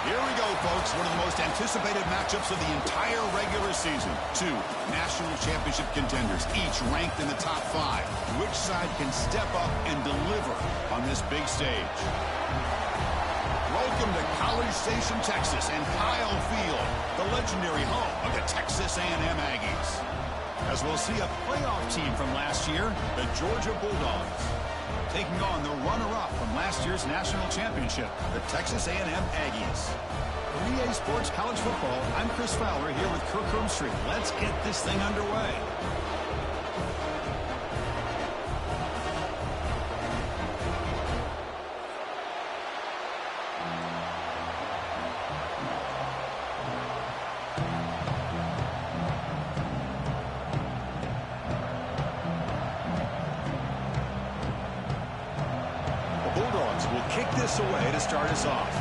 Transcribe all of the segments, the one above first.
Here we go, folks. One of the most anticipated matchups of the entire regular season. Two national championship contenders, each ranked in the top 5. Which side can step up and deliver on this big stage? Welcome to College Station, Texas, and Kyle Field, the legendary home of the Texas A&M Aggies. As we'll see a playoff team from last year, the Georgia Bulldogs, taking on the runner-up from last year's national championship, the Texas A&M Aggies. For EA Sports College Football, I'm Chris Fowler here with Kirk Hermstreet. Let's get this thing underway. Bulldogs will kick this away to start us off.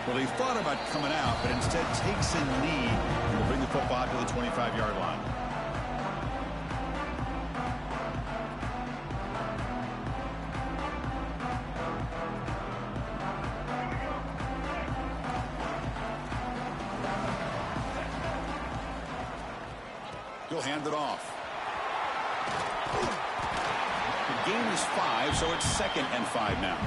Well, he thought about coming out, but instead takes a knee and will bring the football to the 25-yard line. He'll hand it off. The game is 5, so it's 2nd and 5 now.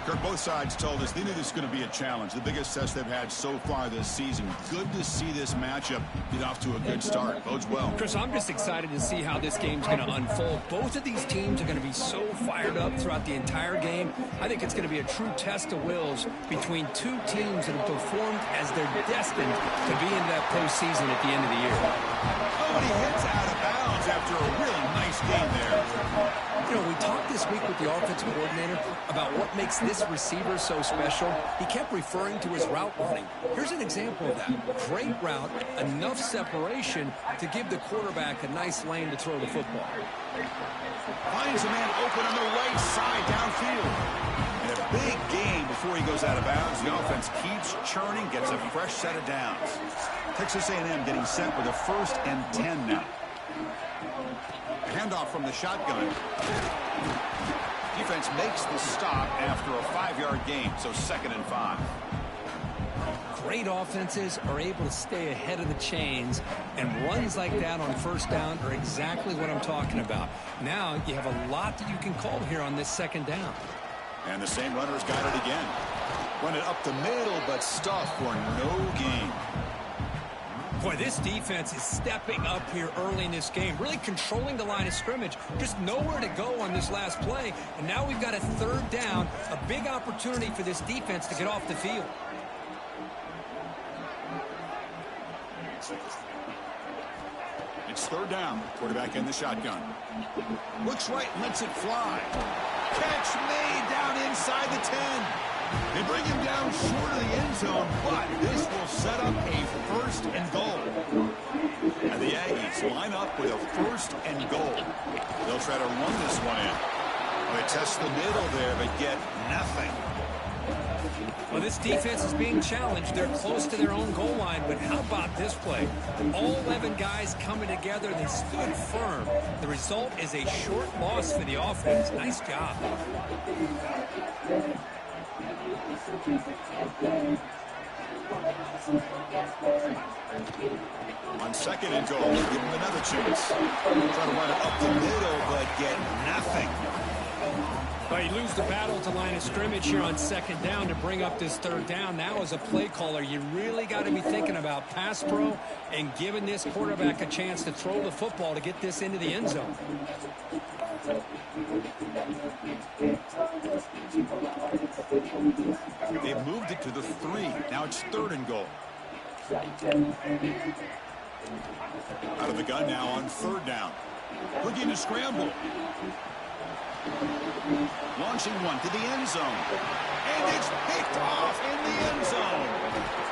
Kirk, both sides told us they knew this was going to be a challenge. The biggest test they've had so far this season. Good to see this matchup get off to a good start. Bodes well. Chris, I'm just excited to see how this game's going to unfold. Both of these teams are going to be so fired up throughout the entire game. I think it's going to be a true test of wills between two teams that have performed as they're destined to be in that postseason at the end of the year. Oh, and he hits out of bounds after a really nice game there. You know, we talked this week with the offensive coordinator about what makes this receiver so special. He kept referring to his route running. Here's an example of that. Great route, enough separation to give the quarterback a nice lane to throw the football. Finds a man open on the right side downfield. And a big gain before he goes out of bounds. The offense keeps churning, gets a fresh set of downs. Texas A&M getting set with a 1st and 10 now. Handoff from the shotgun. Defense makes the stop after a 5-yard gain, so 2nd and 5. Great offenses are able to stay ahead of the chains, and runs like that on 1st down are exactly what I'm talking about. Now you have a lot that you can call here on this 2nd down. And the same runner's got it again. Run it up the middle, but stuffed for no gain. Boy, this defense is stepping up here early in this game, really controlling the line of scrimmage. Just nowhere to go on this last play, and now we've got a 3rd down, a big opportunity for this defense to get off the field. It's 3rd down. Quarterback in the shotgun. Looks right, lets it fly. Catch made down inside the 10. They bring him down short of the end zone, but this will set up a 1st and goal. And the Aggies line up with a 1st and goal. They'll try to run this one in. They test the middle there, but get nothing. Well, this defense is being challenged. They're close to their own goal line, but how about this play? All 11 guys coming together. They stood firm. The result is a short loss for the offense. Nice job. On 2nd and goal, give him another chance. Try to run it up the middle, but get nothing. Well, you lose the battle to line of scrimmage here on 2nd down to bring up this 3rd down. Now, as a play caller, you really got to be thinking about pass pro and giving this quarterback a chance to throw the football to get this into the end zone. They've moved it to the 3. Now it's 3rd and goal. Out of the gun now on 3rd down. Looking to scramble. Launching one to the end zone. And it's picked off in the end zone.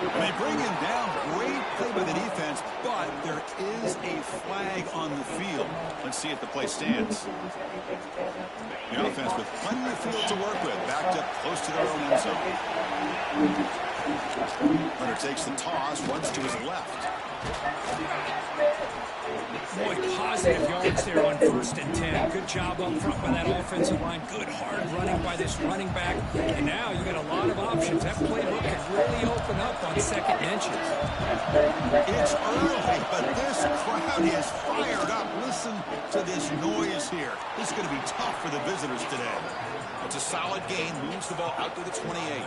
And they bring him down. Great play by the defense, but there is a flag on the field. Let's see if the play stands. The offense with plenty of field to work with. Backed up close to their own end zone. Hunter takes the toss, runs to his left. Boy, positive yards there on 1st and 10. Good job up front by that offensive line. Good hard running by this running back. And now you got a lot of options. That playbook could really open up on 2nd and inches. It's early, but this crowd is fired up. Listen to this noise here. This is going to be tough for the visitors today. It's a solid gain. Moves the ball out to the 28.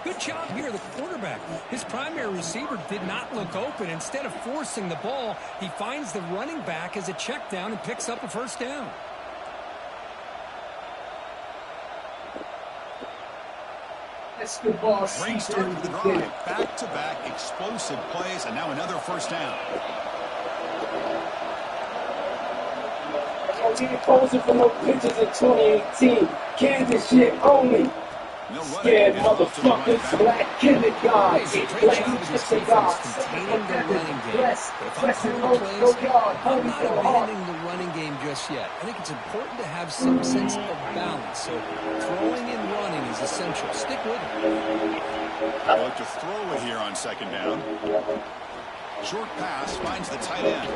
Good job here, the quarterback. His primary receiver did not look open. Instead of forcing the ball, he finds the running back as a check down and picks up a 1st down. Great start to the drive. Back-to-back explosive plays, and now another 1st down. I'm getting posted for no pictures in 2018. Kansas shit only. Scared motherfuckers, black killer guys, black Egyptian gods. Pressing no yard, I'm not so hard. abandoning the running game just yet. I think it's important to have some sense of balance. So throwing and running is essential. Stick with it. They look to throw it here on 2nd down. Short pass finds the tight end.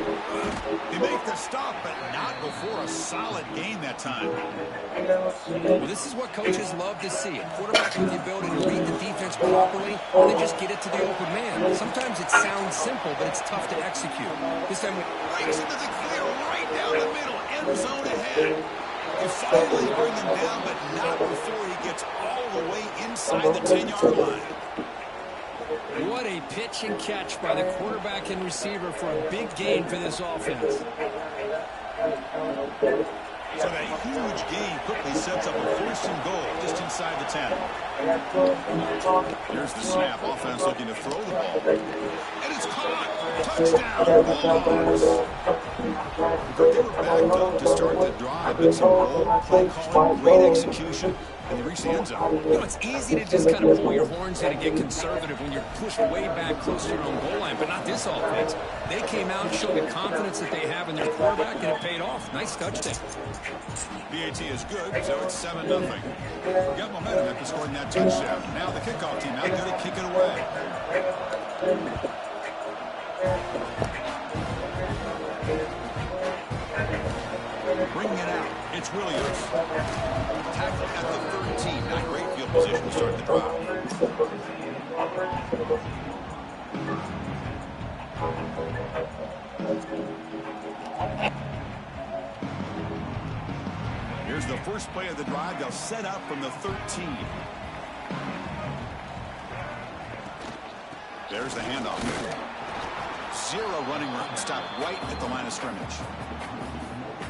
They make the stop, but not before a solid gain that time. Well, this is what coaches love to see. A quarterback with the ability to read the defense properly and then just get it to the open man. Sometimes it sounds simple, but it's tough to execute. This time, Breaks into the clear right down the middle. End zone ahead. They finally bring him down, but not before he gets all the way inside the 10-yard line. what a pitch and catch by the quarterback and receiver for a big gain for this offense. So that huge gain quickly sets up a 1st and goal just inside the 10. Here's the snap. Offense looking to throw the ball. And it's caught. Touchdown, Bulldogs. They were backed up to start the drive, but some bold play calling, great execution, and they reached the end zone. You know, it's easy to just kind of pull your horns in and get conservative when you're pushed way back close to your own goal line, but not this offense. They came out and showed the confidence that they have in their quarterback, and it paid off. Nice touchdown. BAT is good, so it's 7-0. Got momentum after scoring that touchdown. Now the kickoff team out there to kick it away. Bringing it out. It's Williams. Tackled at the 13. Not great field position to start the drive. Here's the first play of the drive. They'll set up from the 13. There's the handoff. Zero running route, stop right at the line of scrimmage.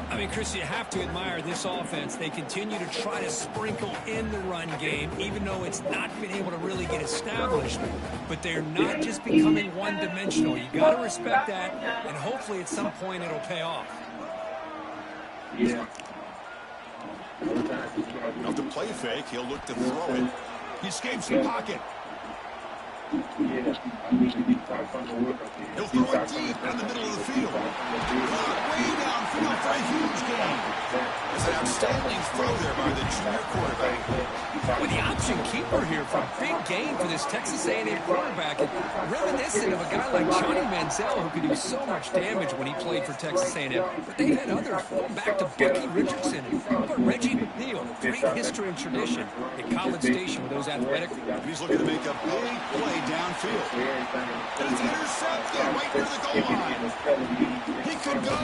I mean, Chris, you have to admire this offense. They continue to try to sprinkle in the run game, even though it's not been able to really get established. But they're not just becoming one-dimensional. You got to respect that, and hopefully at some point it'll pay off. Yeah. Off the play fake, he'll look to throw it. He escapes the pocket. He'll throw it deep in the middle of the field. Way downfield for a huge gain. It's an outstanding throw there by the junior quarterback. With the option keeper here for a big gain for this Texas A&M quarterback, and reminiscent of a guy like Johnny Manziel who could do so much damage when he played for Texas A&M. But they've had others going back to Bucky Richardson and Reggie McNeil. Great history and tradition at College Station with those athletic. He's looking to make a big play downfield. And it's intercepted right near the goal line. He could go.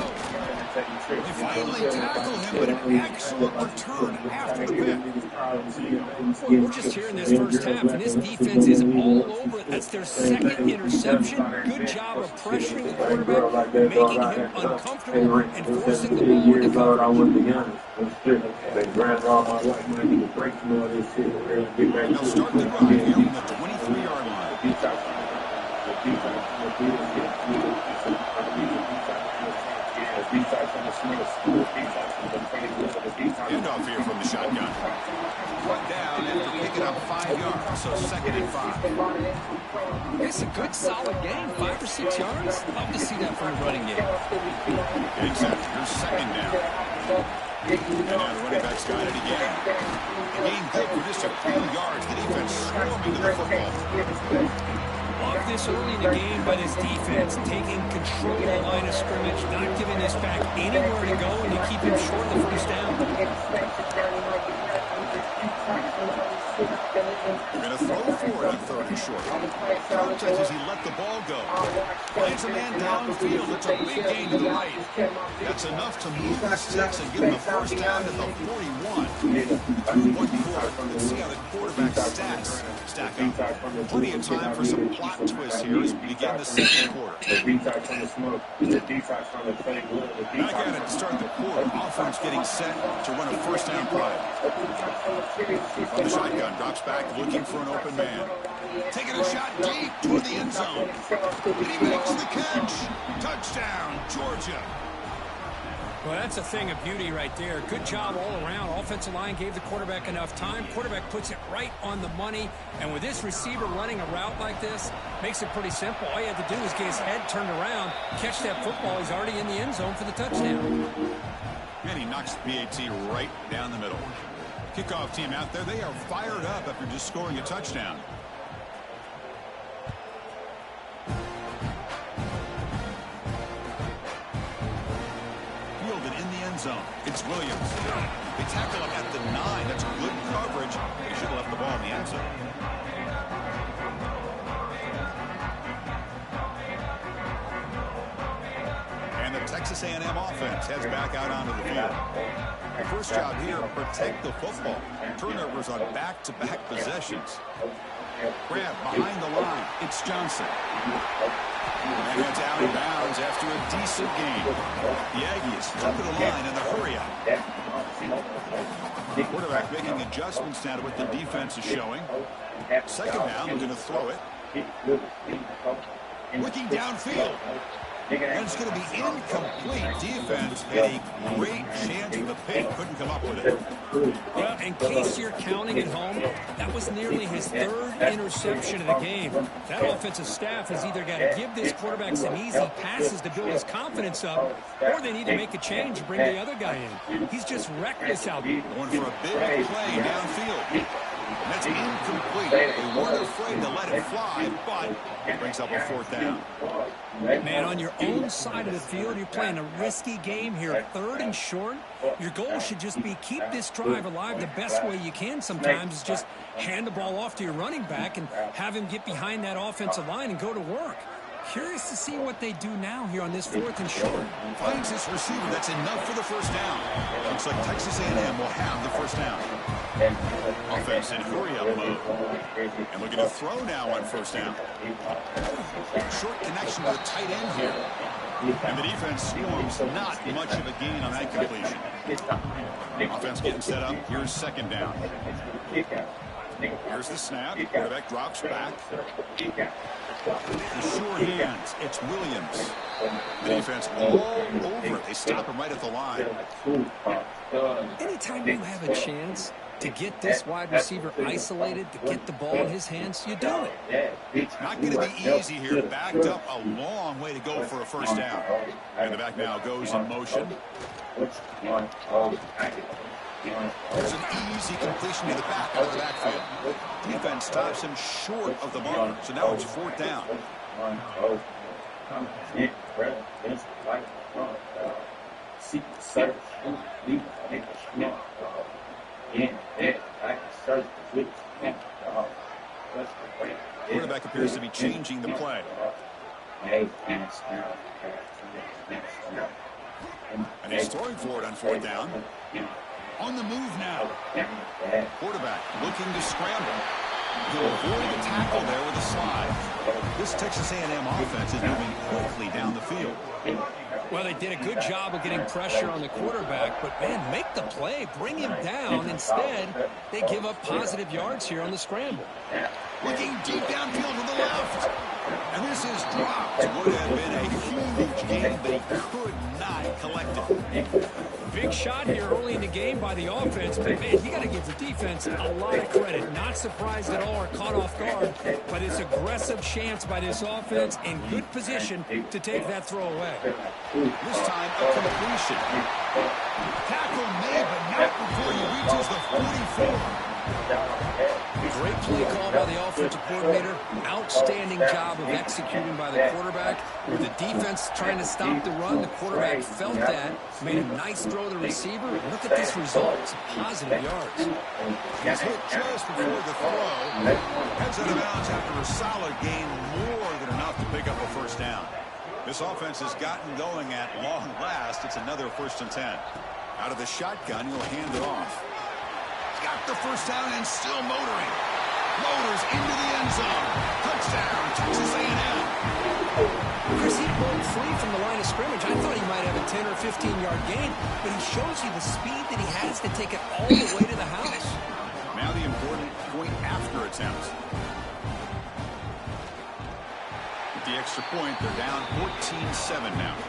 They finally tackle him, but an excellent return after the pick. We're just here in this first half, and this defense is all over it. That's their second interception. Good job of pressuring the quarterback, making him uncomfortable, and forcing the ball into coverage. They'll start the drive here on the 23-yard line. Handoff here from the shotgun. Brought down after picking up 5 yards, so 2nd and 5. It's a good, solid game, 5 or 6 yards. Love to see that from the running game. Exactly. Here's 2nd down. And now the running back's got it again. A gain good for just a few yards. The defense swarming to the football. love this early in the game by this defense, taking control of the line of scrimmage, not giving this back anywhere to go, and to keep him short of the first down. They're going to throw for it on 3rd and short. Protect as he let the ball go. Finds a man downfield. It's a big gain to the right. That's enough to move the sticks and give him the first down at the 41. One quarter. Let's see how the quarterback's stats stack up. Plenty of time for some plot twists here as we begin the second quarter. Back at it to start the quarter. Offense getting set to run a first down play. From the shotgun, drops back looking for an open man. Taking a shot deep toward the end zone. And he makes the catch. Touchdown, Georgia. Well, that's a thing of beauty right there. Good job all around. Offensive line gave the quarterback enough time. Quarterback puts it right on the money. And with this receiver running a route like this, makes it pretty simple. All you have to do is get his head turned around, catch that football. He's already in the end zone for the touchdown. And he knocks the PAT right down the middle. Kickoff team out there, they are fired up after just scoring a touchdown. Fielded in the end zone. It's Williams. They tackle him at the 9. That's good coverage. They should have left the ball in the end zone. And the Texas A&M offense heads back out onto the field. First job here, protect the football. Turnovers on back-to-back possessions. Grab behind the line. It's Johnson. And it's out of bounds after a decent game. The Aggies up to the line in the hurry-up. Quarterback making adjustments now to what the defense is showing. Second down, looking to throw it. Looking downfield. And it's going to be incomplete. Defense had a great chance with a pick. Couldn't come up with it. Well, in case you're counting at home, that was nearly his 3rd interception of the game. That offensive staff has either got to give this quarterback some easy passes to build his confidence up, or they need to make a change and bring the other guy in. He's just reckless out there. Going for a big play downfield. That's incomplete. They weren't afraid to let it fly, but it brings up a 4th down. Man, on your own side of the field, you're playing a risky game here. 3rd and short. Your goal should just be keep this drive alive the best way you can sometimes is just hand the ball off to your running back and have him get behind that offensive line and go to work. Curious to see what they do now here on this 4th and short. Finds this receiver. That's enough for the first down. Looks like Texas A&M will have the first down. Offense in hurry-up mode. And looking to throw now on first down. Short connection to the tight end here. And the defense swarms not much of a gain on that completion. Offense getting set up. Here's second down. Here's the snap. Quarterback drops back. The sure hands. It's Williams. The defense all over it. They stop him right at the line. Anytime you have a chance to get this wide receiver isolated, to get the ball in his hands, you do it. Not going to be easy here. Backed up a long way to go for a first down. And the back now goes in motion. There's an easy completion to the back out of the backfield. Defense stops him short of the mark. So now it's 4th down. Quarterback appears to be changing the play. And he's throwing for it on 4th down. On the move now. Quarterback looking to scramble. He'll avoid the tackle there with a slide. This Texas A&M offense is moving quickly down the field. Well, they did a good job of getting pressure on the quarterback, but, man, make the play. Bring him down. Instead, they give up positive yards here on the scramble. Looking deep downfield to the left. And this is dropped. Would have been a huge gain, but he could not collect it. Big shot here early in the game by the offense, but, man, you got to give the defense a lot of credit. Not surprised at all or caught off guard, but it's aggressive chance by this offense in good position to take that throw away. This time, a completion. Tackle made, but not before he reaches the 44. Great play call by the offensive coordinator. Outstanding job of executing by the quarterback. With the defense trying to stop the run, the quarterback felt that, made a nice throw to the receiver. Look at this result. It's positive yards. He's hit just before the throw. Heads out of bounds after a solid gain, more than enough to pick up a first down. This offense has gotten going at long last. It's another 1st and 10. Out of the shotgun, he'll hand it off. Got the first down and still motoring. Motors into the end zone. Touchdown, Texas A&M. Chris, he broke free from the line of scrimmage. I thought he might have a 10 or 15-yard gain, but he shows you the speed that he has to take it all the way to the house. Now the important point after attempt. With the extra point, they're down 14-7 now.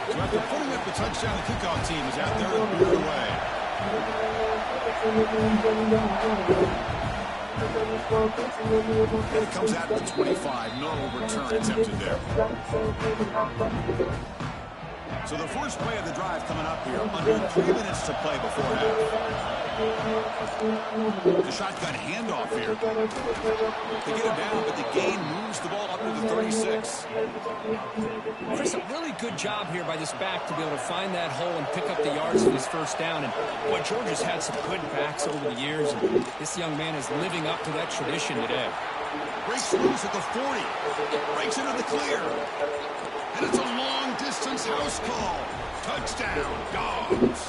So after putting up the touchdown, the kickoff team is out there and blew it away. And it comes out to 25. No return attempted there. So the first play of the drive coming up here. Under 3 minutes to play before half. The shotgun handoff here. They get him down, but the gain moves the ball up to the 36. Chris, a really good job here by this back to be able to find that hole and pick up the yards for this first down. And boy, Georgia's had some good backs over the years, and this young man is living up to that tradition today. Breaks loose at the 40. Breaks into the clear. And it's a long-distance house call. Touchdown, Dogs.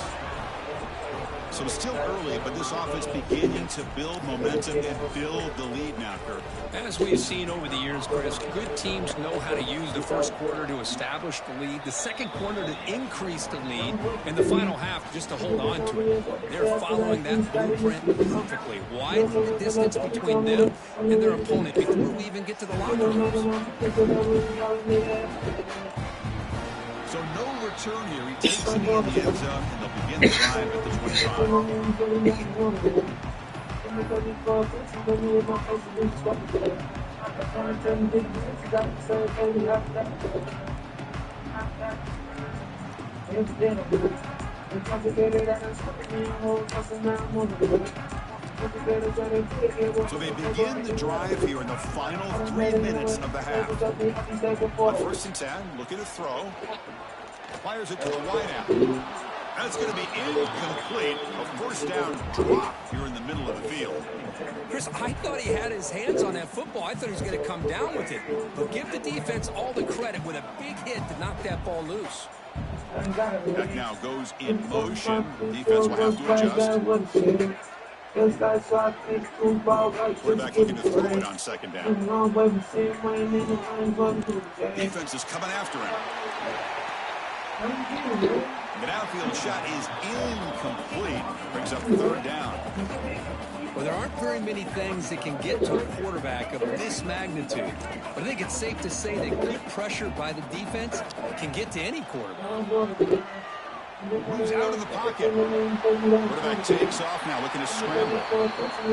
So still early, but this offense beginning to build momentum and build the lead now, Kirk. As we've seen over the years, Chris, good teams know how to use the first quarter to establish the lead, the second quarter to increase the lead, and the final half just to hold on to it. They're following that blueprint perfectly. Widen the distance between them and their opponent before we even get to the locker rooms. So no return here. He takes it in the end zone, and they'll begin the drive at the 25. So they begin the drive here in the final 3 minutes of the half. On 1st and 10, looking to throw. Fires it to the wideout. That's going to be incomplete. A first down drop here in the middle of the field. Chris, I thought he had his hands on that football. I thought he was going to come down with it. But give the defense all the credit with a big hit to knock that ball loose. That now goes in motion. The defense will have to adjust. Quarterback looking to throw it on 2nd down. Defense is coming after him. The downfield shot is incomplete. Brings up 3rd down. Well, there aren't very many things that can get to a quarterback of this magnitude. But I think it's safe to say that good pressure by the defense can get to any quarterback. Moves out of the pocket. Quarterback takes off now, looking to scramble.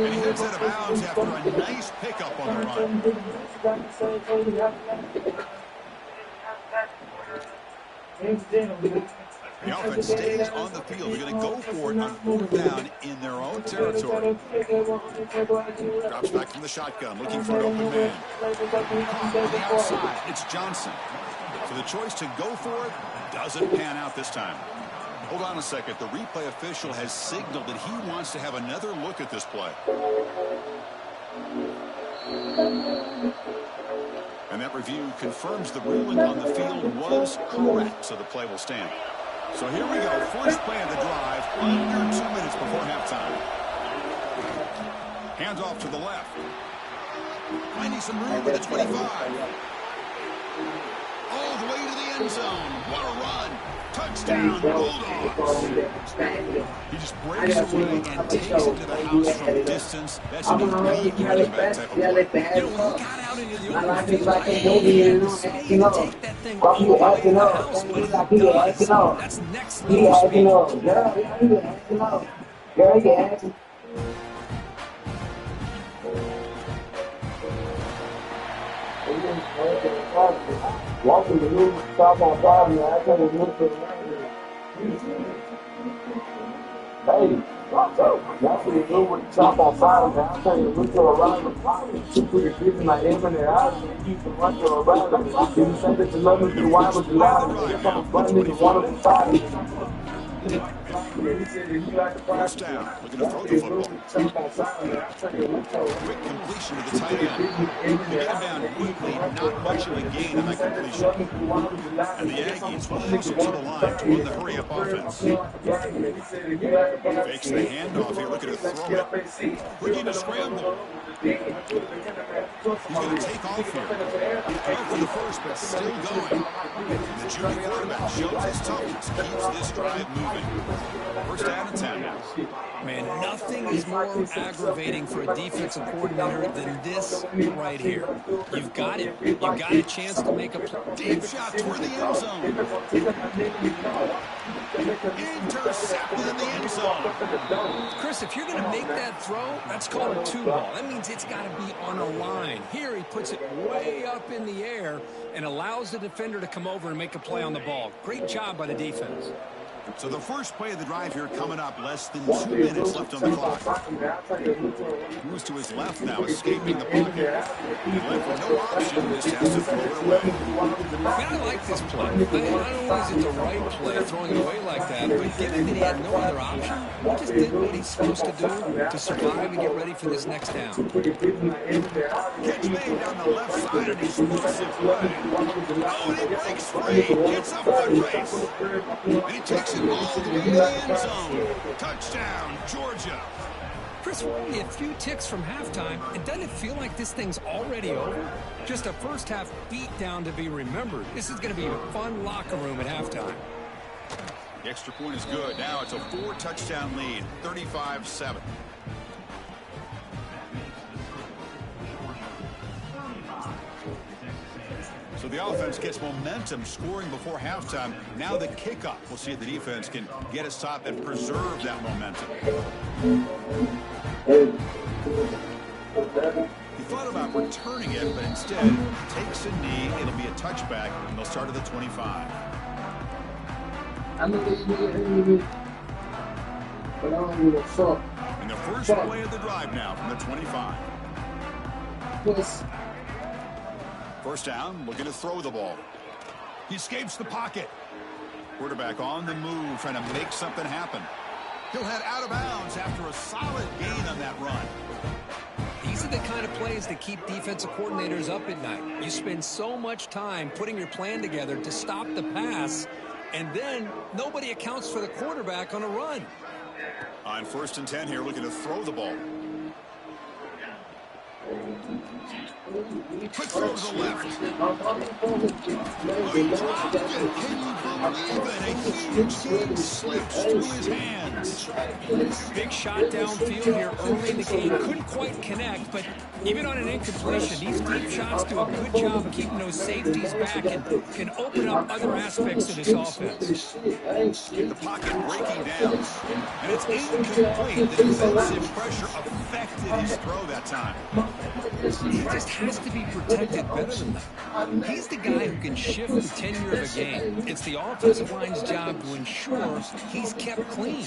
And he heads out of bounds after a nice pickup on the run. The offense stays on the field. They're going to go for it on 4th down in their own territory. Drops back from the shotgun, looking for an open man. On the outside, it's Johnson. So the choice to go for it doesn't pan out this time. Hold on a second. The replay official has signaled that he wants to have another look at this play. And that review confirms the ruling on the field was correct, so the play will stand. So here we go. First play of the drive, under 2 minutes before halftime. Hands off to the left. Finding some room at the 25. All the way to the end zone. What a run. Touchdown, Bulldogs. He just breaks away and takes it to the house from distance. That's an elite running back type of play. You know, when he got out into the open field, he had the speed to take that thing all the way to the house, but he does. That's next level speed. Walking the room, stop on bottom, I kind of look at hey, walking the room with the top on bottom, I kind of look around. Two pretty bitches like Eminem, I used to run to around. Didn't say that you love me, you why was you lying? If I'm a funny nigga, one of the five. First down, looking to throw the football. Quick completion to the tight end. They get him down quickly, not much of a gain on that completion. And the Aggies will hustle to the line to run the hurry-up offense. Fakes the handoff here, looking to throw it. Looking to scramble. He's going to take off here. Go for the first, but still going. And the junior quarterback shows his toughness, keeps this drive moving. First down and 10. Man, nothing is more aggravating for a defensive coordinator than this right here. You've got it. You've got a chance to make a play. Deep shot toward the end zone. Intercepted in the end zone. Chris, if you're going to make that throw, that's called a two-ball. That means it's got to be on a line. Here he puts it way up in the air and allows the defender to come over and make a play on the ball. Great job by the defense. So the first play of the drive here coming up, less than 2 minutes left on the clock. Moves to his left now, escaping the pocket. And left with no option, just has to throw it away. Man, I like this play. Not only is it the right play, throwing it away like that, but given that he had no other option, he just did what he's supposed to do to survive and get ready for this next down. Catch made down the left side, an explosive play. Oh, and he breaks free, gets a foot race. And he takes it all the way to the end zone. Touchdown, Georgia. Chris, we're only a few ticks from halftime, and doesn't it feel like this thing's already over? Just a first-half beatdown to be remembered. This is going to be a fun locker room at halftime. The extra point is good. Now it's a 4-touchdown lead, 35-7. So the offense gets momentum scoring before halftime. Now the kickoff. We'll see if the defense can get a stop and preserve that momentum. He thought about returning it, but instead takes a knee. It'll be a touchback, and they'll start at the 25. I know they need but I don't give a fuck. And the first play of the drive now from the 25. Yes. First down, looking to throw the ball. He escapes the pocket. Quarterback on the move, trying to make something happen. He'll head out of bounds after a solid gain on that run. These are the kind of plays that keep defensive coordinators up at night. You spend so much time putting your plan together to stop the pass, and then nobody accounts for the quarterback on a run. On first and 10 here, looking to throw the ball. Quick throw to the left. Oh, he dropped it. Can you believe it? A huge thing slips through his hands. Big shot downfield here early in the game. Couldn't quite connect, but even on an incompletion, these deep shots do a good job keeping those safeties back and can open up other aspects of this offense. The pocket breaking down, and it's incomplete. The defensive pressure affected his throw that time. He just has to be protected better than that. He's the guy who can shift the tenure of a game. It's the offensive line's job to ensure he's kept clean.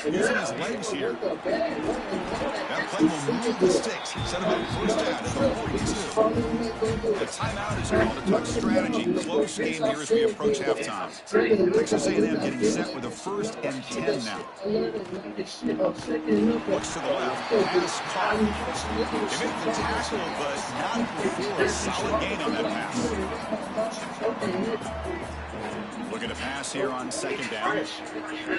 Using his legs here. That play will move the sticks. Set him up first down at the 42. The timeout is called a touch strategy. Close game here as we approach halftime. Texas A&M getting set with a first and 10 now. Looks to the left. Pass caught. They make the tackle, but not before a solid gain on that pass. Looking to pass here on second down. He's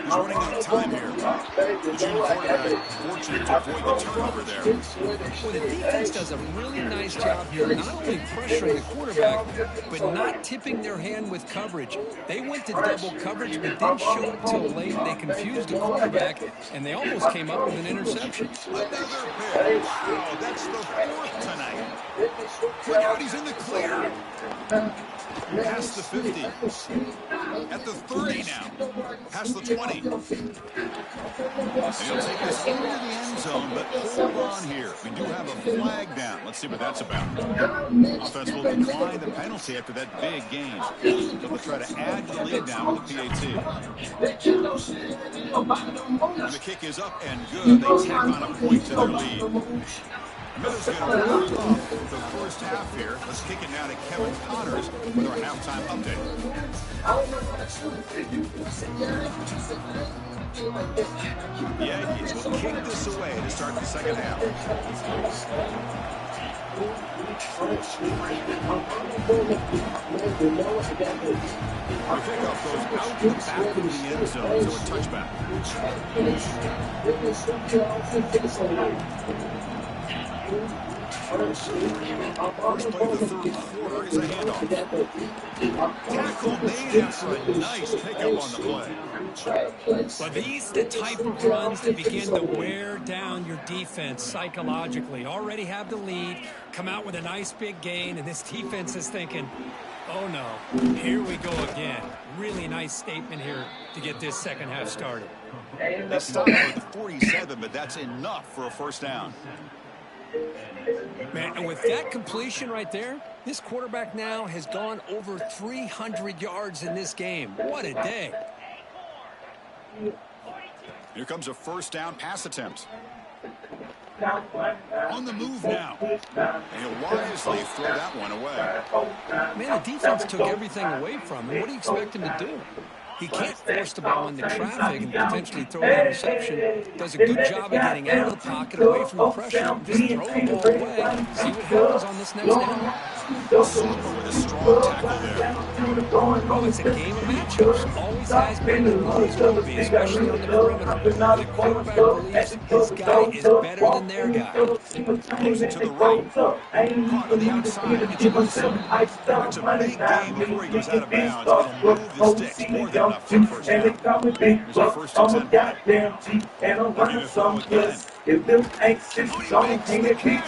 running out of time here. The junior quarterback fortunate to avoid the turnover there. Well, the defense does a really nice job here, not only pressuring the quarterback, but not tipping their hand with coverage. They went to double coverage, but didn't show it till late. They confused the quarterback, and they almost came up with an interception. Another pick. Wow, that's the fourth tonight. Look out, he's in the clear. Past the 50. At the 30 now. Past the 20. And he'll take this into the end zone, but hold on here. We do have a flag down. Let's see what that's about. Offense will decline the penalty after that big gain. So they'll try to add to the lead now with the PAT. And the kick is up and good. They tack on a point to their lead. Miller's going to round off the first half here. Let's kick it now to Kevin Connors with our halftime update. The Yankees will kick this away to start the second half. The kickoff goes out the back of the end zone, so a touchback. First play of the third quarter is a handoff. Tackle made after a nice pickup on the play. But these are the type of runs that begin to wear down your defense psychologically. Already have the lead, come out with a nice big gain, and this defense is thinking, oh no, here we go again. Really nice statement here to get this second half started. They stop at the 47, but that's enough for a first down. Man, and with that completion right there, this quarterback now has gone over 300 yards in this game. What a day. Here comes a first down pass attempt. On the move now. And he'll wisely throw that one away. Man, the defense took everything away from him. What do you expect him to do? He can't force the ball into traffic and potentially throw an interception. Does a good job of getting out of the pocket, away from the pressure, and just throw the ball away. See what happens on this next down. Super with a strong tackle there. Oh, it's a game of matchups. Always has been and always will be, especially on the perimeter. The quarterback believes his guy is better than their guy. Moves it to the right. Caught on the outside. It's a loose one. It's a big game before he goes out of bounds. It'll move the sticks more than enough for the first down. Here's a first and 10. Looking to throw again. If them ain't six, don't hang it catch.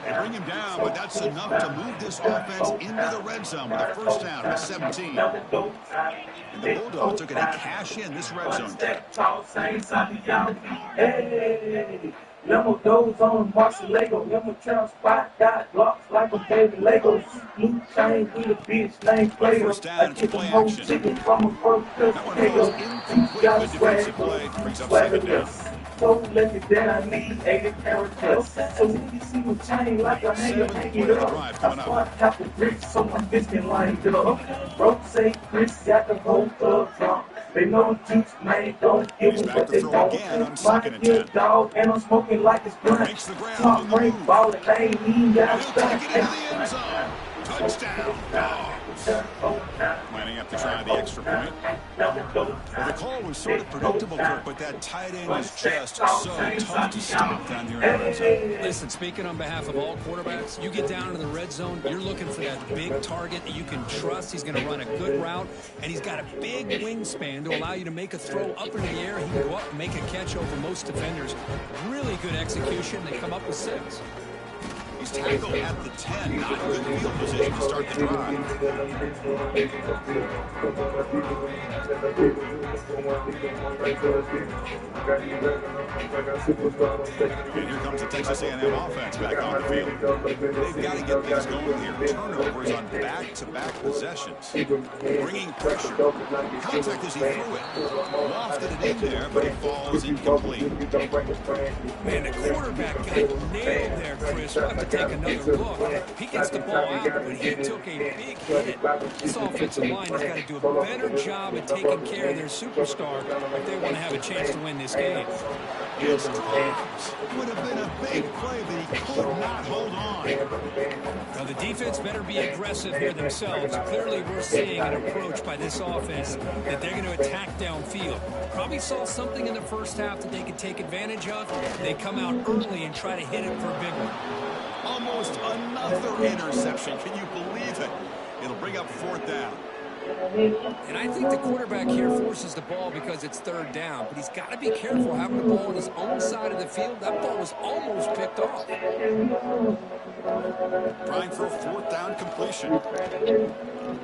They bring him down, but that's enough to move this offense into the red zone with a first down at 17. And the Bulldogs took it to cash in this red zone. Limo goes on Marshall Lego. Limo trail spot got blocks like a baby Legos. Blue chain with a bitch named Player. First down, it's play action. That one falls incomplete, but defensive play brings up second down. So let me that I need 80 characters. So when you see my chain like a hanger, hang it up. I spot half the bricks, so I'm biscuit lined up. Broke say Chris got the whole club drunk. They know juice, man, don't give them what they don't. My good dog, and I'm smoking like it's blunt. Top brain ballin', they ain't even got a stunt. Touchdown, Dogs. Lining up to try the extra point. Well, the call was sort of predictable, Kirk, but that tight end is just so tough to stop down here in the red zone. Listen, speaking on behalf of all quarterbacks, you get down into the red zone, you're looking for that big target that you can trust. He's going to run a good route, and he's got a big wingspan to allow you to make a throw up in the air. He can go up and make a catch over most defenders. Really good execution. They come up with 6. He's tackled at the 10, not good field position to start the drive. And here comes the Texas A&M offense back on the field. They've got to get things going here. Turnovers on back-to-back possessions. Bringing pressure. Contact as he threw it. Lofted it in there, but it falls incomplete. Man, the quarterback got nailed there, Chris. We'll have to take another look. He gets the ball out, but he took a big hit. This offensive line has got to do a better job at taking care of their superstar if they want to have a chance to win this game. His drives would have been a big play, but he could not hold on. Now, the defense better be aggressive here themselves. Clearly, we're seeing an approach by this offense that they're going to attack downfield. Probably saw something in the first half that they could take advantage of. They come out early and try to hit it for a big one. Almost another interception. Can you believe it? It'll bring up 4th down. And I think the quarterback here forces the ball because it's 3rd down. But he's got to be careful having the ball on his own side of the field. That ball was almost picked off. Trying for a fourth down completion.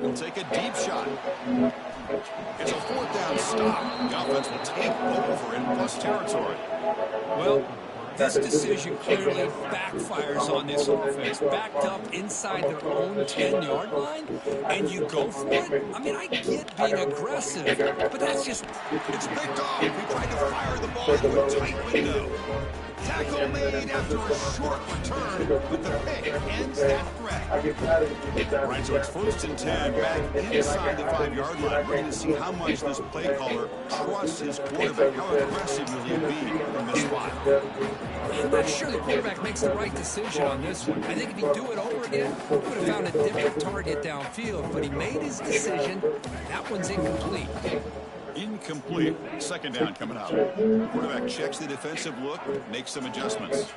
He'll take a deep shot. It's a fourth down stop. The offense will take over in plus territory. Well, this decision clearly backfires on this offense. Backed up inside their own 10-yard line, and you go for it? I mean, I get being aggressive, but that's just... It's picked off. He tried to fire the ball into a tight window. Tackle made after a short return, but the pick ends that threat. All right, so it's 1st and 10 back inside the 5-yard line. We're going to see how much this play caller trusts his quarterback. How aggressive will he be from this spot? I'm not sure the quarterback makes the right decision on this one. I think if he'd do it over again, he would have found a different target downfield, but he made his decision. That one's incomplete. Incomplete. 2nd down coming up. Quarterback checks the defensive look, makes some adjustments.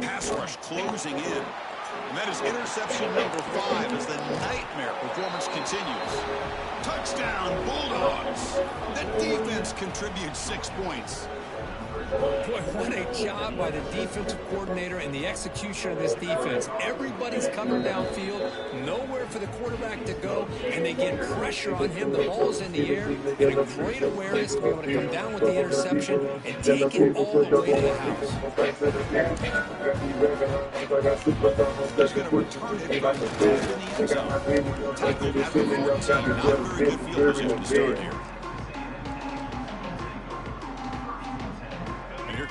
Pass rush closing in. And that is interception number 5 as the nightmare performance continues. Touchdown, Bulldogs. The defense contributes 6 points. Boy, what a job by the defensive coordinator and the execution of this defense. Everybody's coming downfield, nowhere for the quarterback to go, and they get pressure on him. The ball's in the air, and a great awareness to be able to come down with the interception and take it all the way to the house. He's going to return it from the back in the end zone. Tackled at the 14. Not very good field position to start here.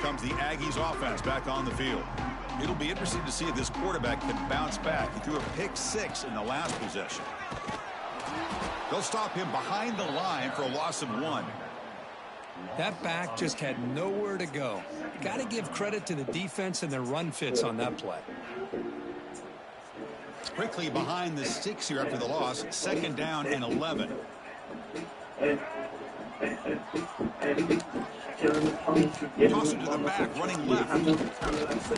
Comes the Aggies offense back on the field. It'll be interesting to see if this quarterback can bounce back. He threw a pick 6 in the last possession. They'll stop him behind the line for a loss of 1. That back just had nowhere to go. Got to give credit to the defense and their run fits on that play. Quickly behind the sticks here after the loss. 2nd down and 11. Toss it to the back, running left.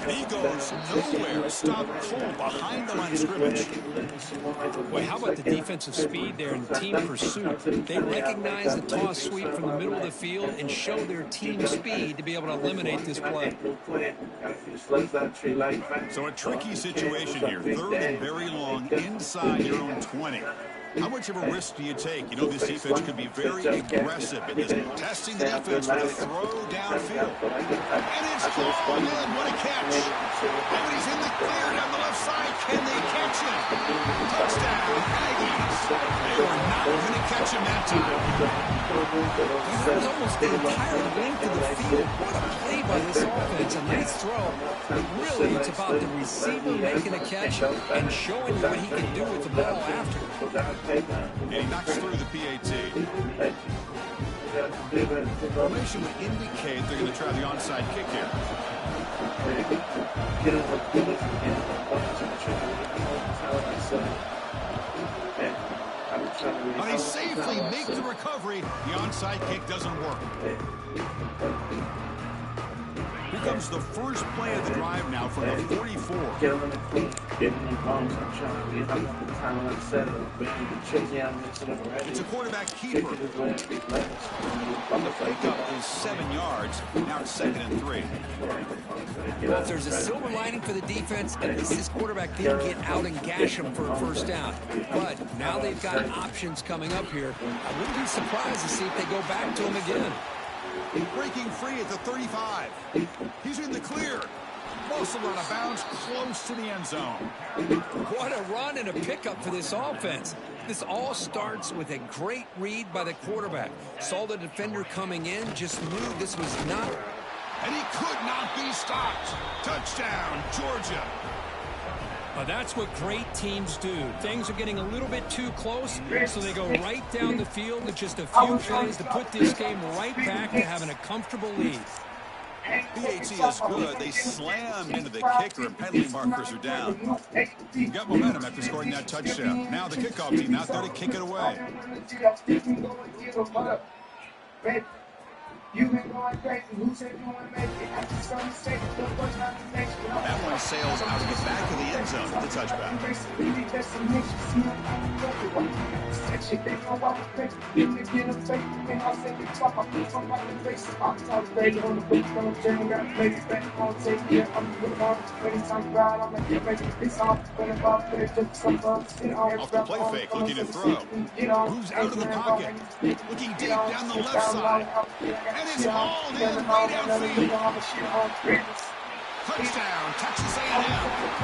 He goes nowhere. Stop cold behind the line of scrimmage. Boy, how about the defensive speed there in team pursuit? They recognize the toss sweep from the middle of the field and show their team speed to be able to eliminate this play. So a tricky situation here. 3rd and very long inside your own 20. How much of a risk do you take? You know, this defense could be very aggressive in this, testing the defense with a throw downfield. And it's called in. What a catch. And when he's in the clear down the left side, can they catch him? Touchdown, Aggies. They were not going to catch him that time. That was almost the entire length of the field. What a play by this offense. A nice throw. But really, it's about the receiver making a catch and showing you what he can do with the ball after. And he knocks through the PAT. Formation would indicate they're going to try the onside kick here. But he safely makes the recovery. The onside kick doesn't work. Here comes the first play of the drive now from the 44. It's a quarterback keeper. The pickup is 7 yards. Now it's 2nd and 3. Well, if there's a silver lining for the defense, at least this quarterback didn't get out and gash him for a 1st down. But now they've got options coming up here. I wouldn't be surprised to see if they go back to him again. Breaking free at the 35. He's in the clear. Muscle out of bounds, close to the end zone. What a run and a pickup for this offense. This all starts with a great read by the quarterback. Saw the defender coming in, just knew this was not. And he could not be stopped. Touchdown, Georgia. That's what great teams do. Things are getting a little bit too close, so they go right down the field with just a few plays to put this game right back to having a comfortable lead. PAT is good. They slammed into the kicker and penalty markers are down. You got momentum after scoring that touchdown. Now the kickoff team out there to kick it away. That one sails out of the back of the end zone. The touchback. Off the play fake, looking to throw. Moves out of the pocket. Looking deep down the left side. And it's hauled in right outfield. Touchdown, Texas A&M.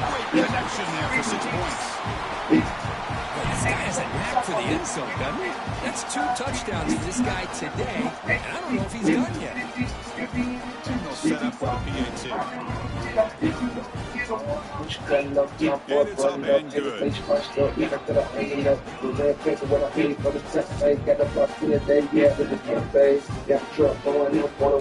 Great connection there for 6 points. Well, this guy has a knack for the end zone, doesn't he? That's 2 touchdowns for this guy today, and I don't know if he's done yet. They'll set up for the PAT. And it's up and good.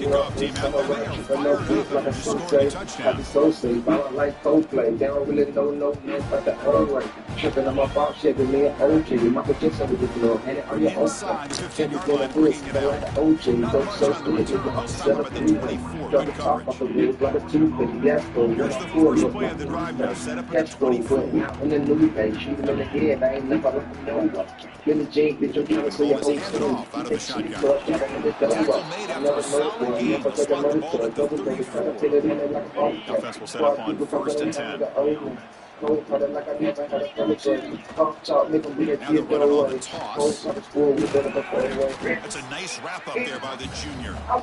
Kickoff team out there. They'll fire it up and just score a touchdown. So safe, I don't like Coldplay. They don't really know no man but the old way. Tripping on my bomb shit with me and OG. Michael Jackson with this little hand on your own. Inside the 15-yard line, bringing it out. Set up at the 24. Good coverage. Here's the first play of the drive now. Set up at the 24. In the new day, shoot him in the head. I ain't never let them know. In the J, bitch, you're trying to say your Handed own off out of the shotgun. Tackle made after a solid gain. They'll spot the ball at the 34. Offense will set up on 1st and 10. Now they're running on the toss. That's a nice wrap up there by the junior. As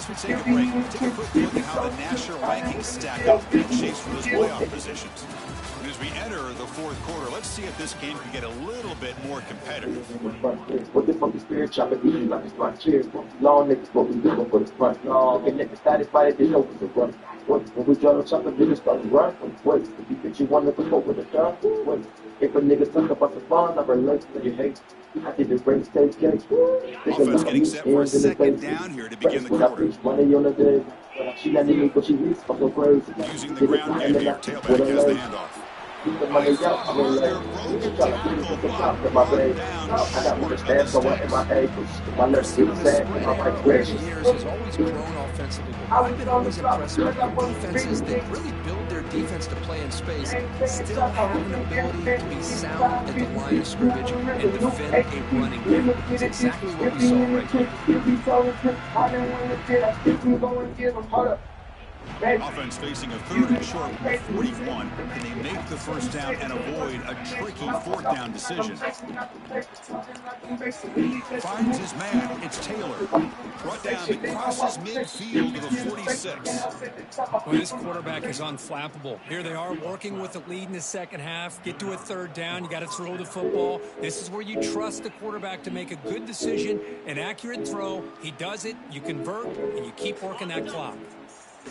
we take a break, take a quick look at how the national rankings stack up in chase for those playoff positions. And as we enter the 4th quarter, let's see if this game can get a little bit more competitive. What the fuck is spirit chopping? These like it's my cheers. Long niggas, what we doing for the front? No, get niggas started by it, they know what's the run. What, when we draw no chopping, niggas start to run. Wait, if you bitch, you want to go with the gun? Wait, if a nigga talk about the fun, I relate to your hate. I did the race, take case. Offense getting set for a 2nd down here to begin the quarter. Money on the day. She let me go, she leaves, fucking crazy. Using the ground game here, tailback has the handoff. By far, their broken tackle block brought down short of the sticks. Years has always grown offensively. I've been always impressed with defenses that really build their defense to play in space, still have an ability to be sound at the line of scrimmage and defend a running game. It's exactly what we saw right here. Offense facing a 3rd and short from 41. Can they make the first down and avoid a tricky 4th down decision? Finds his man. It's Taylor. Brought down crosses midfield to the 46. Well, this quarterback is unflappable. Here they are working with the lead in the 2nd half. Get to a 3rd down. You got to throw the football. This is where you trust the quarterback to make a good decision, an accurate throw. He does it. You convert, and you keep working that clock.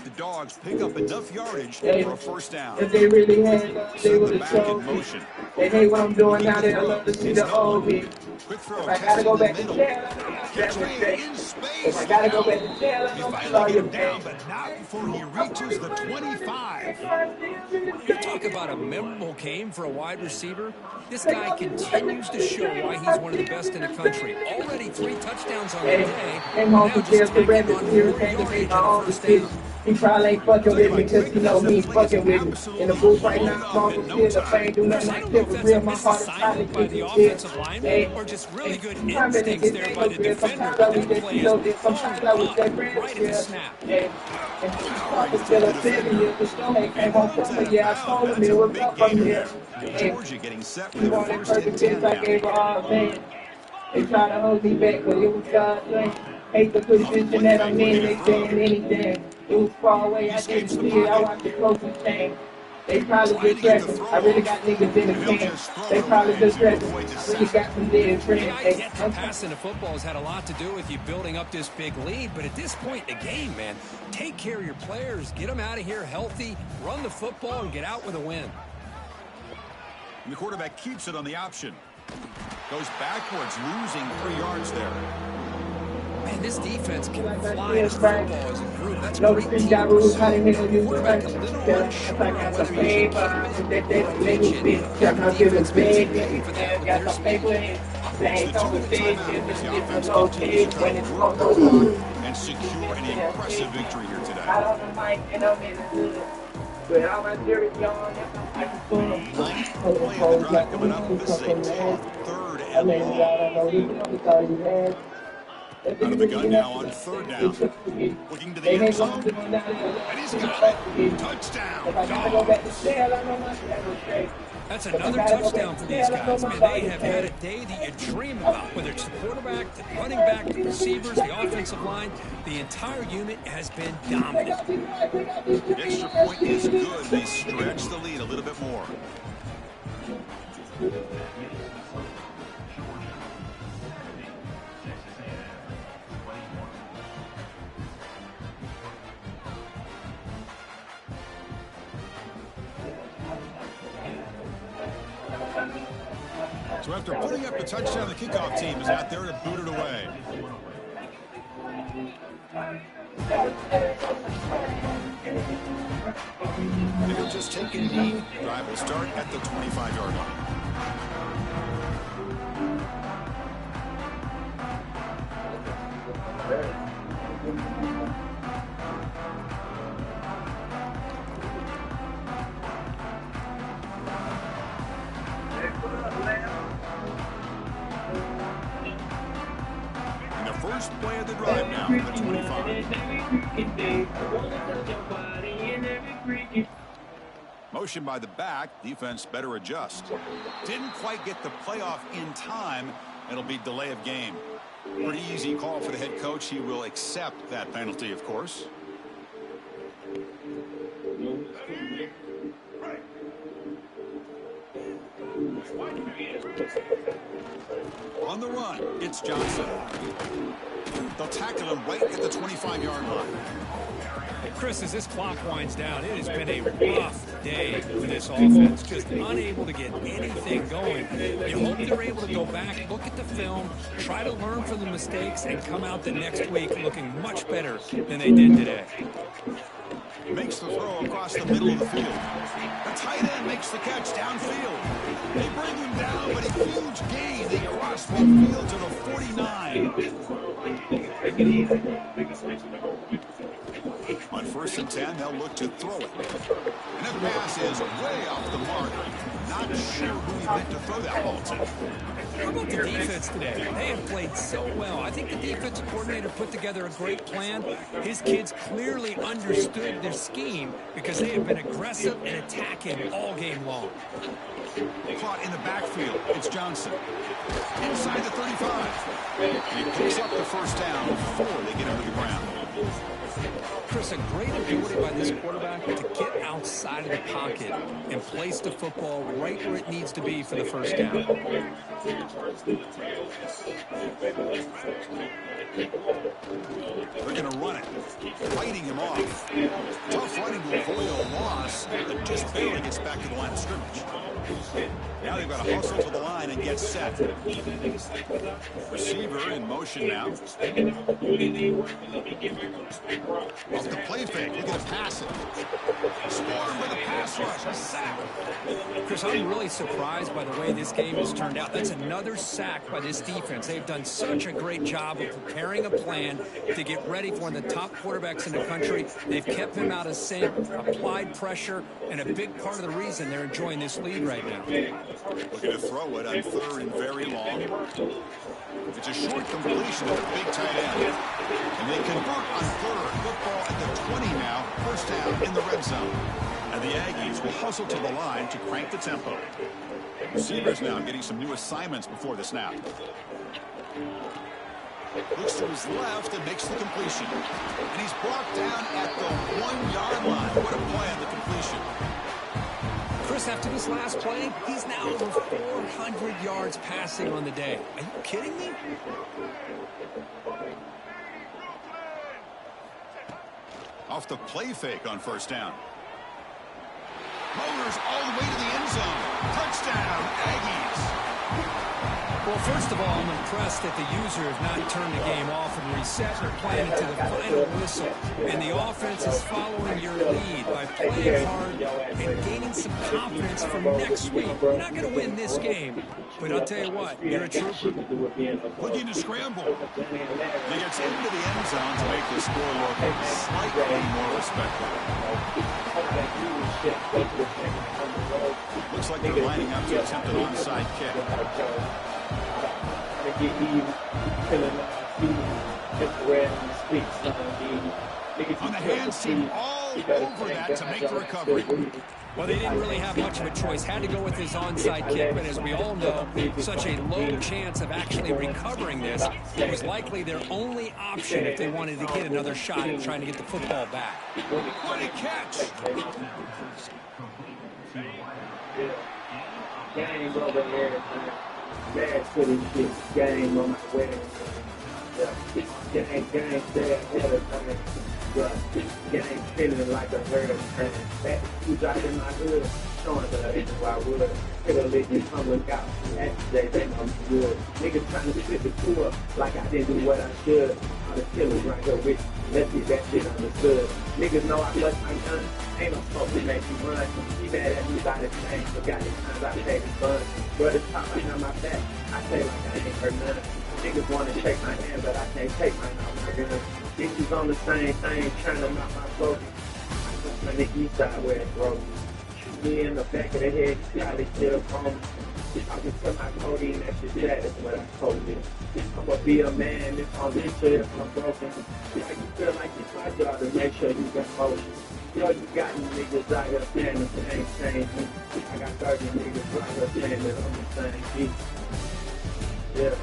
The Dogs pick up enough yardage for a 1st down. If they really had, they Send would the have back in shown. motion. They hate what I'm doing now. They love to see the old me. Quick throw. If I gotta go back to middle. jail, Catch made in space. if I gotta go back to jail, He I'm finally sorry, get him down, but not before he reaches the 25. You talk about a memorable game for a wide receiver. This guy continues to show why he's one of the best in the country. Already 3 touchdowns on the day. Came Now home from just jail to taking rabbit on here, more came to yardage make my on a own 1st decision. down. He probably ain't fucking with me because he know he ain't fucking with me. In the booth right now, I'm still the pain, do nothing I like don't know that. if For that's real, a my heart is trying to misassignment by keep the it offensive chill. lineman or just really good instincts there by the defender. That play is Sometimes I was that real right at the snap. And he's still a 7 years for sure. He came home from the year. I told him it was up from here. Georgia getting set for He the wanted 1st perfect and 10 chance, I now. gave her all man. They try to hold me back, but it was God's way. Hate the position that I'm in, they saying anything. It was far away, I didn't see it, I watched it close and change. They probably just dressing. I really got niggas in the can. They probably just dressing. I really got some dead friends. Yeah, I get that passing the football has had a lot to do with you building up this big lead, but at this point in the game, man, take care of your players, get them out of here healthy, run the football, and get out with a win. And the quarterback keeps it on the option. Goes backwards, losing 3 yards there. Man, this defense can fly in the football as a group. That's No, great the team. Jaru, how the hell you Quarterback a little unsure on whether he should keep it or pitch it. got some paper in. It's the 2-minute timeout as the offense continues to try to work the clock and secure an impressive victory here today. Ninth play of the drive coming up. This is a tough 3rd and long. Out of the gun now on 3rd down. Looking to the end zone. And he's got it. Touchdown, Dogs. That's another touchdown for these guys. Man, they have had a day that you dream about, whether it's the quarterback, the running back, the receivers, the offensive line. The entire unit has been dominant. The extra point is good. They stretch the lead a little bit more. So after putting up the touchdown, the kickoff team is out there to boot it away. They'll just take a knee. Drive will start at the 25-yard line. And the first play of the drive now from the 25. Motion by the back. Defense better adjust. Didn't quite get the playoff in time. It'll be delay of game. Pretty easy call for the head coach. He will accept that penalty, of course. On the run, it's Johnson. They'll tackle him right at the 25-yard line. Chris, as this clock winds down, it has been a rough day for this offense. Just unable to get anything going. You hope they're able to go back, look at the film, try to learn from the mistakes, and come out the next week looking much better than they did today. Makes the throw across the middle of the field. The tight end makes the catch downfield. They bring him down, but a huge gain. They cross midfield to the 49. On 1st and 10, they'll look to throw it. And that pass is way off the mark. Not sure who he meant to throw that ball to. How about the defense today? They have played so well. I think the defensive coordinator put together a great plan. His kids clearly understood their scheme because they have been aggressive and attacking all game long. Caught in the backfield. It's Johnson. Inside the 35. And he picks up the first down before they get under the ground. Chris, a great ability by this quarterback to get outside of the pocket and place the football right where it needs to be for the first down. They're going to run it, fighting him off. Tough running to avoid a loss that just barely gets back to the line of scrimmage. Now they've got to hustle to the line and get set. Receiver in motion now. Off the play fake, looking to pass it. Swarmed with a pass rush, a sack. Chris, I'm really surprised by the way this game has turned out. That's another sack by this defense. They've done such a great job of preparing a plan to get ready for one of the top quarterbacks in the country. They've kept him out of sync, applied pressure, and a big part of the reason they're enjoying this lead right now. Looking to throw it on 3rd and very long. It's a short completion to the big tight end. And they convert on 3rd. Football at the 20 now. First down in the red zone. And the Aggies will hustle to the line to crank the tempo. Receivers now getting some new assignments before the snap. Looks to his left and makes the completion. And he's brought down at the 1-yard line. What a play on the completion. Chris, after this last play, he's now over 400 yards passing on the day. Are you kidding me? Off the play fake on first down. Motors all the way to the end zone. Touchdown, Aggies. Well, first of all, I'm impressed that the user has not turned the game off and reset. They're playing to the final whistle. And the offense is following your lead by playing hard and gaining some confidence for next week. You're not going to win this game, but I'll tell you what, you're a trooper. Looking to scramble. He gets into the end zone to make the score look slightly more respectable. Looks like they're lining up to attempt an onside kick. On the hands team, all over that to make the recovery. Well, they didn't really have much of a choice. Had to go with his onside kick, but as we all know, such a low chance of actually recovering this. It was likely their only option if they wanted to get another shot at trying to get the football back. What a catch! Game over here. Bad city shit. Game on my way. Gang stay ahead of time. Gang feeling like a hurricane. Back to driving my hood. Showing the reason why I would. Hit a lick and come look out. After they think I'm good. Niggas trying to flip the tour like I didn't do what I should. All the killers right here with. Let's get that shit understood. Niggas know I bust my gun. Ain't no smoke to make you run. He mad at me by the change. Forgot the times I paid the fun. Brothers talk behind my back. I say like I ain't heard none. Niggas wanna shake my hand, but I can't take mine out my gun. Bitches on the same thing, trying to knock my focus. I come from the east side where it's broken. Shoot me in the back of the head, gotta kill from me. I can tell my codeine that shit bad, that's what I told you. I'ma be a man if I'm rich or if I'm broken. Like you feel like it's my job to make sure you got motion. Yo, you got me niggas out here saying the same thing. I got 30 niggas out here saying that I'm the same beat. Yeah.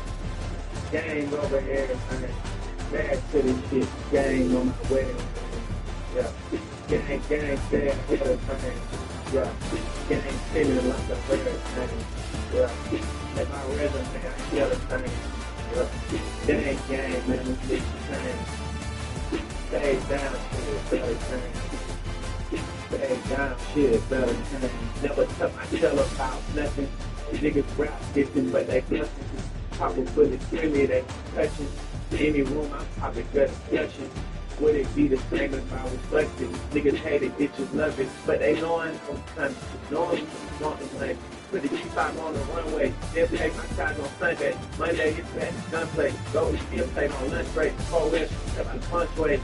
Gang over everything. Bad to this shit. Gang on my way. Yeah. Gang stay ahead of time. Yeah. Gang feeling like a hurricane. Yeah. Let my resume, I kill the thing. Yeah. Gang, man, this shit the same. Stay down, shit, better thing. Stay down, shit, better thing. Never tell my tell about nothing. Niggas rap different, but they nothing. Papa put it in me, they touching. Any room, I'm topic of discussion. Would it be the same if I was flexing? Niggas hate it, bitches love it, but they knowing I'm coming. Knowing you want the money. Put the G5 on the runway. They'll take my ties on Sunday. Monday, it's back to gunplay. Go to field plate on lunch break. 4 West, step out the punch way.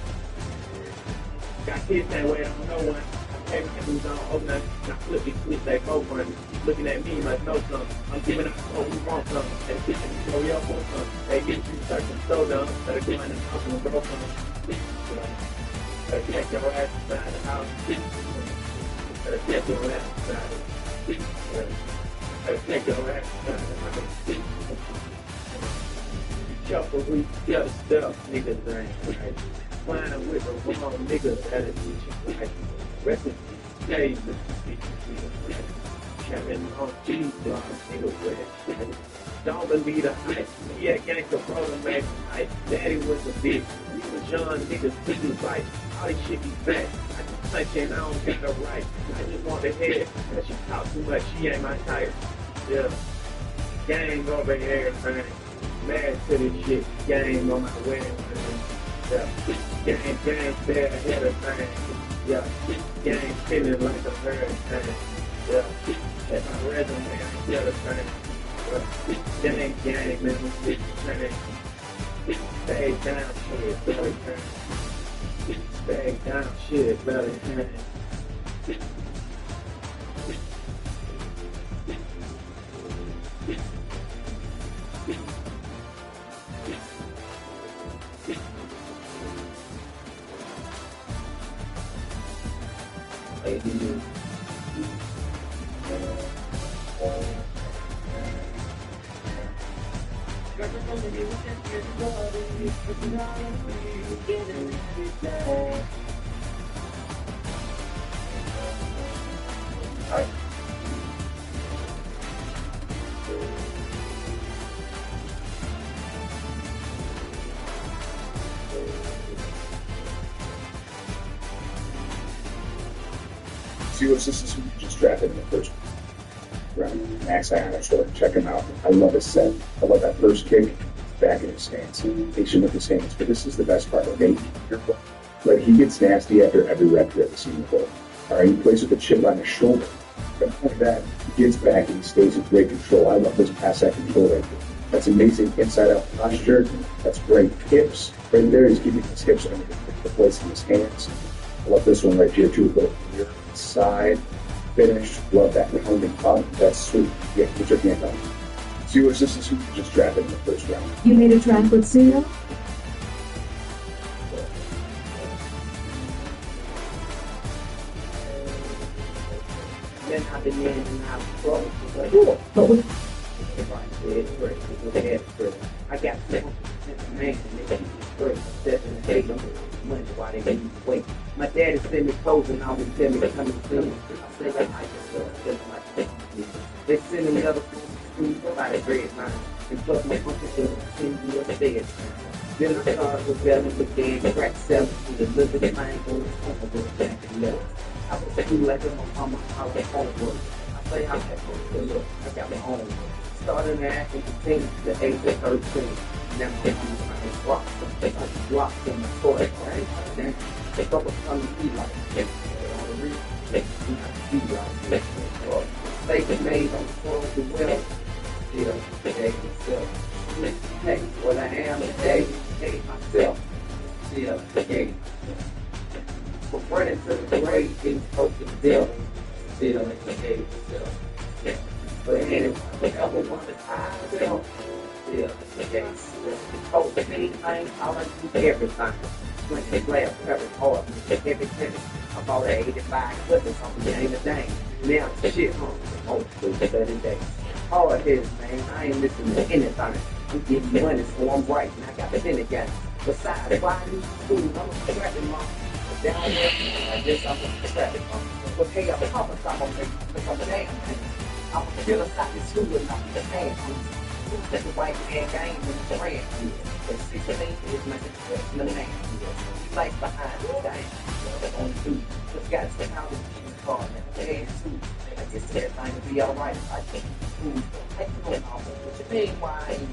Got kids that way, I don't know one. I pay my dudes, I don't owe nothing. Now flip it, switch that go for me. Looking at me, must know something. I'm giving up, oh, we want something. That bitch, you know, we all want something. They get you searching so dumb. Better go in the house and grow something. Better take your ass inside the house. Better take your ass inside the house. Better take your ass inside the house. Shuffle, we got stuff, niggas ain't right. Flying with the wrong niggas, that'll teach you right. Recipe, days, Kevin on G-Block, nigga, where don't believe the hype. Yeah, gangsta brother, man. Daddy was a bitch. He was young, niggas, he was right. All this shit be fat. I just punch in, I don't get no right. I just want the head. Cause she talk too much, she ain't my type. Yeah. Gang over everything. Mad to this shit. Gang on my wedding. Yeah. Gang stay ahead of things. Yeah. Gang feeling like a hurricane. Yeah. That's my resume, I kill the thing. Gang, man, shit, stay down, shit, better turn. Stay down, shit, better turn. See what assistance we just drafted in the first one. round. Max Ionoshore, check him out. I love his set. I love that first kick, back in his stance. Patient with his hands, but this is the best part, okay? But he gets nasty after every rep you ever seen before. All right, he plays with a chip on his shoulder. But not only that, he gets back and he stays in great control. I love this pass out control right there. That's amazing inside-out posture. That's great hips right there. He's keeping his hips under the place in his hands. I love this one right here too. A little near side finish. Love that pounding up. That's sweet. Yeah, get your hand on. Steelers, this is who you just drafted in the first round. You made a draft with Ncaa? Then I've been in and out of trouble. Cool. But with I got 7% man, and they keep straight, 7 and 8 money while they make me wait. My daddy sent me clothes and always tell me to come and see me. I say I like it, they send me other school by the bread line, and plus my uncle said 10 years dead. Then I started rebelling with Dan, crack 7 to the living thing on the phone back and left. I was too late on my mama, I was homework. I say I had to look, I got my own. Starting at 15 to 8 to 13. Now I'm trying rock something like rocks in the toilet, right? Then they go with some be like this. On the real, they do not be like this. Mistakes made on the floor of the well. Still, today myself. Hey, what I am today, hey myself. Still, today. From running to the grave, getting close to the devil. Still, today myself. But anyway, whatever wanted I felt, still, okay, told me anything, I do everything. When they laugh, every hard, every tennis. I bought an 85 Clippers on the game of dang. Now it's shit home, oh, 30 days. Hard heads, man, I ain't listening to anything. I'm getting money, so I'm right, and I got the minute game. Besides, why I need school, I'm a scrapping mom. Down there, I guess I'm a scrapping mom. But hey, I'm a papa, so I'm gonna make a damn thing. I'm still inside the school and I'm the man. That's the white man game in the brand. But 16 is my success, the man. He likes behind the game. On the dude. But got to how to keep the car, man. Hey, too. I guess everything will be alright if I take food. I can go off with your big wine.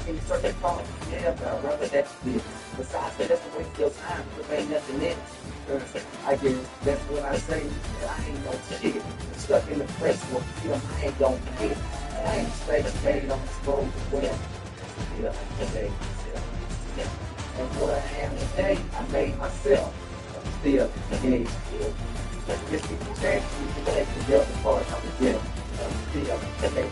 Can you start that car? Yeah, but I'd rather that's it. Besides, that's the way it feels time. There ain't nothing in it. I guess that's what I say. I ain't no shit. Stuck in the press for film, I ain't gon' pay. I ain't stayed on the scroll as well. Yeah, today. And what I am today, I made myself. Still, and just keep the chance to take the other part of the deal. Still, today.